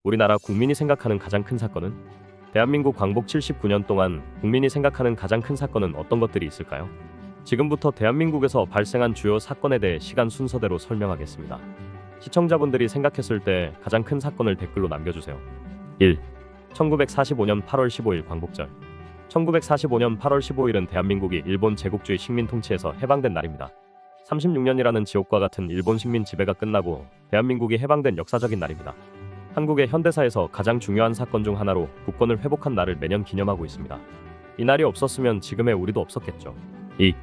우리나라 국민이 생각하는 가장 큰 사건은? 대한민국 광복 79년 동안 국민이 생각하는 가장 큰 사건은 어떤 것들이 있을까요? 지금부터 대한민국에서 발생한 주요 사건에 대해 시간 순서대로 설명하겠습니다. 시청자분들이 생각했을 때 가장 큰 사건을 댓글로 남겨주세요. 1. 1945년 8월 15일 광복절. 1945년 8월 15일은 대한민국이 일본 제국주의 식민 통치에서 해방된 날입니다. 36년이라는 지옥과 같은 일본 식민 지배가 끝나고 대한민국이 해방된 역사적인 날입니다. 한국의 현대사에서 가장 중요한 사건 중 하나로 국권을 회복한 날을 매년 기념하고 있습니다. 이 날이 없었으면 지금의 우리도 없었겠죠. 2.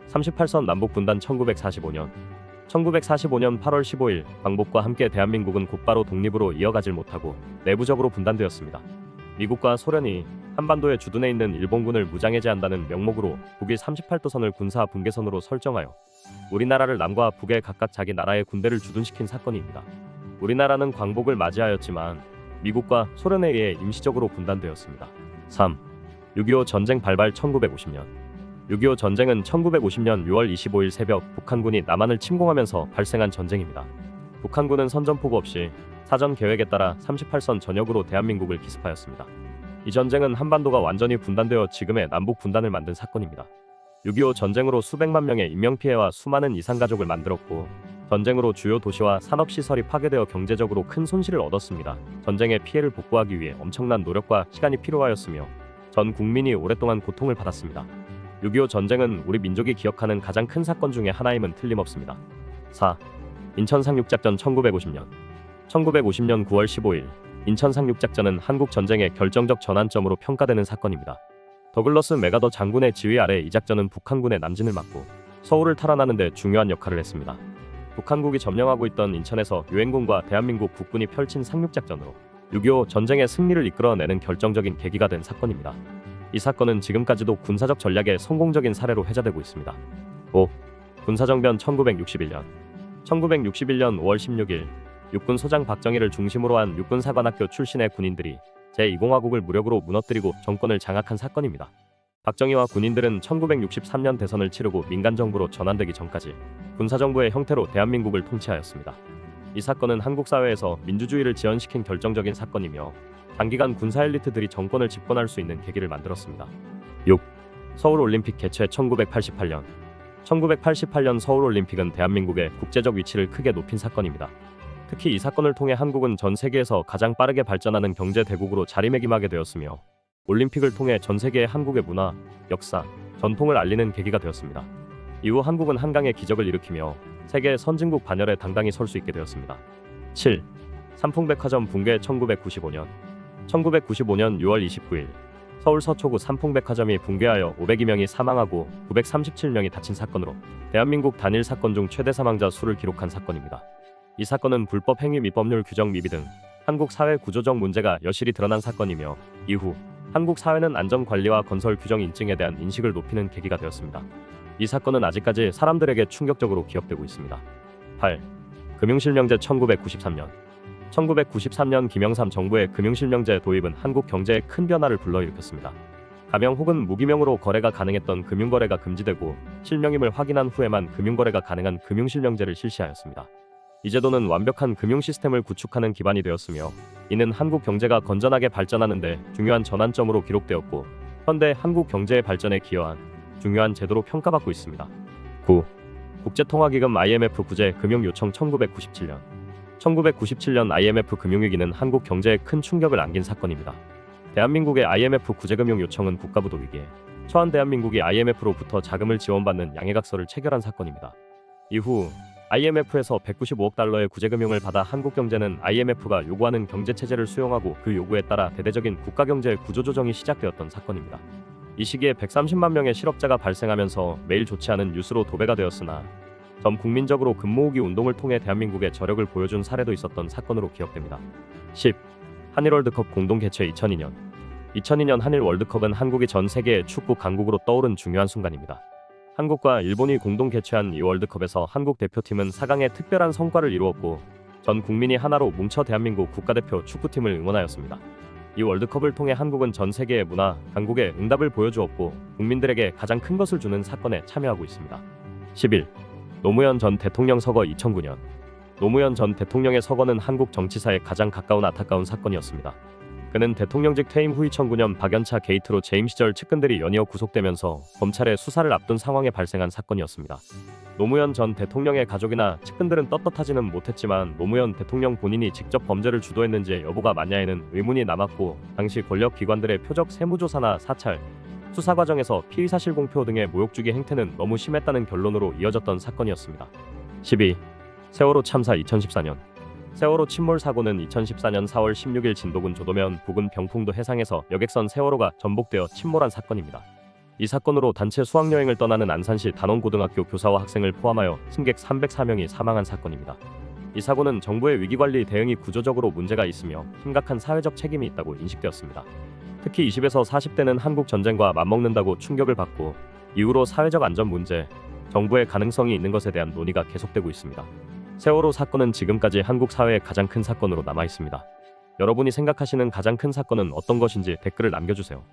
38선 남북 분단 1945년. 1945년 8월 15일 광복과 함께 대한민국은 곧바로 독립으로 이어가질 못하고 내부적으로 분단되었습니다. 미국과 소련이 한반도에 주둔해 있는 일본군을 무장해제한다는 명목으로 북위 38도선을 군사 분계선으로 설정하여 우리나라를 남과 북에 각각 자기 나라의 군대를 주둔시킨 사건입니다. 우리나라는 광복을 맞이하였지만 미국과 소련에 의해 임시적으로 분단되었습니다. 3. 6.25 전쟁 발발 1950년. 6.25 전쟁은 1950년 6월 25일 새벽 북한군이 남한을 침공하면서 발생한 전쟁입니다. 북한군은 선전포고 없이 사전 계획에 따라 38선 전역으로 대한민국을 기습하였습니다. 이 전쟁은 한반도가 완전히 분단되어 지금의 남북 분단을 만든 사건입니다. 6.25 전쟁으로 수백만 명의 인명피해와 수많은 이산가족을 만들었고 전쟁으로 주요 도시와 산업시설이 파괴되어 경제적으로 큰 손실을 얻었습니다. 전쟁의 피해를 복구하기 위해 엄청난 노력과 시간이 필요하였으며 전 국민이 오랫동안 고통을 받았습니다. 6.25 전쟁은 우리 민족이 기억하는 가장 큰 사건 중에 하나임은 틀림없습니다. 4. 인천 상륙작전 1950년. 1950년 9월 15일 인천 상륙작전은 한국 전쟁의 결정적 전환점으로 평가되는 사건입니다. 더글러스 맥아더 장군의 지휘 아래 이 작전은 북한군의 남진을 막고 서울을 탈환하는 데 중요한 역할을 했습니다. 북한국이 점령하고 있던 인천에서 유엔군과 대한민국 국군이 펼친 상륙작전으로 6.25 전쟁의 승리를 이끌어내는 결정적인 계기가 된 사건입니다. 이 사건은 지금까지도 군사적 전략의 성공적인 사례로 회자되고 있습니다. 5. 군사정변 1961년. 1961년 5월 16일 육군 소장 박정희를 중심으로 한 육군사관학교 출신의 군인들이 제2공화국을 무력으로 무너뜨리고 정권을 장악한 사건입니다. 박정희와 군인들은 1963년 대선을 치르고 민간정부로 전환되기 전까지 군사정부의 형태로 대한민국을 통치하였습니다. 이 사건은 한국 사회에서 민주주의를 지연시킨 결정적인 사건이며 단기간 군사 엘리트들이 정권을 집권할 수 있는 계기를 만들었습니다. 6. 서울올림픽 개최 1988년. 1988년 서울올림픽은 대한민국의 국제적 위치를 크게 높인 사건입니다. 특히 이 사건을 통해 한국은 전 세계에서 가장 빠르게 발전하는 경제 대국으로 자리매김하게 되었으며 올림픽을 통해 전 세계의 한국의 문화, 역사, 전통을 알리는 계기가 되었습니다. 이후 한국은 한강의 기적을 일으키며 세계 선진국 반열에 당당히 설 수 있게 되었습니다. 7. 삼풍백화점 붕괴 1995년. 1995년 6월 29일 서울 서초구 삼풍백화점이 붕괴하여 502명이 사망하고 937명이 다친 사건으로 대한민국 단일 사건 중 최대 사망자 수를 기록한 사건입니다. 이 사건은 불법 행위 및 법률 규정 미비 등 한국 사회 구조적 문제가 여실히 드러난 사건이며 이후 한국 사회는 안전관리와 건설 규정 인증에 대한 인식을 높이는 계기가 되었습니다. 이 사건은 아직까지 사람들에게 충격적으로 기억되고 있습니다. 8. 금융실명제 1993년. 1993년 김영삼 정부의 금융실명제 도입은 한국 경제에 큰 변화를 불러일으켰습니다. 가명 혹은 무기명으로 거래가 가능했던 금융거래가 금지되고 실명임을 확인한 후에만 금융거래가 가능한 금융실명제를 실시하였습니다. 이 제도는 완벽한 금융 시스템을 구축하는 기반이 되었으며 이는 한국 경제가 건전하게 발전하는 데 중요한 전환점으로 기록되었고 현대 한국 경제의 발전에 기여한 중요한 제도로 평가받고 있습니다. 9. 국제통화기금 IMF 구제 금융 요청 1997년. 1997년 IMF 금융위기는 한국 경제에 큰 충격을 안긴 사건입니다. 대한민국의 IMF 구제금융 요청은 국가부도 위기에 처한 대한민국이 IMF로부터 자금을 지원받는 양해각서를 체결한 사건입니다. 이후 IMF에서 195억 달러의 구제금융을 받아 한국 경제는 IMF가 요구하는 경제체제를 수용하고 그 요구에 따라 대대적인 국가경제의 구조조정이 시작되었던 사건입니다. 이 시기에 130만 명의 실업자가 발생하면서 매일 좋지 않은 뉴스로 도배가 되었으나 전 국민적으로 금모으기 운동을 통해 대한민국의 저력을 보여준 사례도 있었던 사건으로 기억됩니다. 10. 한일 월드컵 공동 개최 2002년. 2002년 한일 월드컵은 한국이 전 세계의 축구 강국으로 떠오른 중요한 순간입니다. 한국과 일본이 공동 개최한 이 월드컵에서 한국 대표팀은 4강의 특별한 성과를 이루었고 전 국민이 하나로 뭉쳐 대한민국 국가대표 축구팀을 응원하였습니다. 이 월드컵을 통해 한국은 전 세계의 문화, 강국의 응답을 보여주었고 국민들에게 가장 큰 것을 주는 사건에 참여하고 있습니다. 11. 노무현 전 대통령 서거 2009년. 노무현 전 대통령의 서거는 한국 정치사에 가장 가까운 안타까운 사건이었습니다. 그는 대통령직 퇴임 후 2009년 박연차 게이트로 재임 시절 측근들이 연이어 구속되면서 검찰의 수사를 앞둔 상황에 발생한 사건이었습니다. 노무현 전 대통령의 가족이나 측근들은 떳떳하지는 못했지만 노무현 대통령 본인이 직접 범죄를 주도했는지의 여부가 맞냐에는 의문이 남았고, 당시 권력기관들의 표적 세무조사나 사찰, 수사 과정에서 피의사실 공표 등의 모욕주기 행태는 너무 심했다는 결론으로 이어졌던 사건이었습니다. 12. 세월호 참사 2014년. 세월호 침몰 사고는 2014년 4월 16일 진도군 조도면 부근 병풍도 해상에서 여객선 세월호가 전복되어 침몰한 사건입니다. 이 사건으로 단체 수학여행을 떠나는 안산시 단원고등학교 교사와 학생을 포함하여 승객 304명이 사망한 사건입니다. 이 사고는 정부의 위기관리 대응이 구조적으로 문제가 있으며 심각한 사회적 책임이 있다고 인식되었습니다. 특히 20에서 40대는 한국 전쟁과 맞먹는다고 충격을 받고, 이후로 사회적 안전 문제, 정부의 가능성이 있는 것에 대한 논의가 계속되고 있습니다. 세월호 사건은 지금까지 한국 사회의 가장 큰 사건으로 남아 있습니다. 여러분이 생각하시는 가장 큰 사건은 어떤 것인지 댓글을 남겨주세요.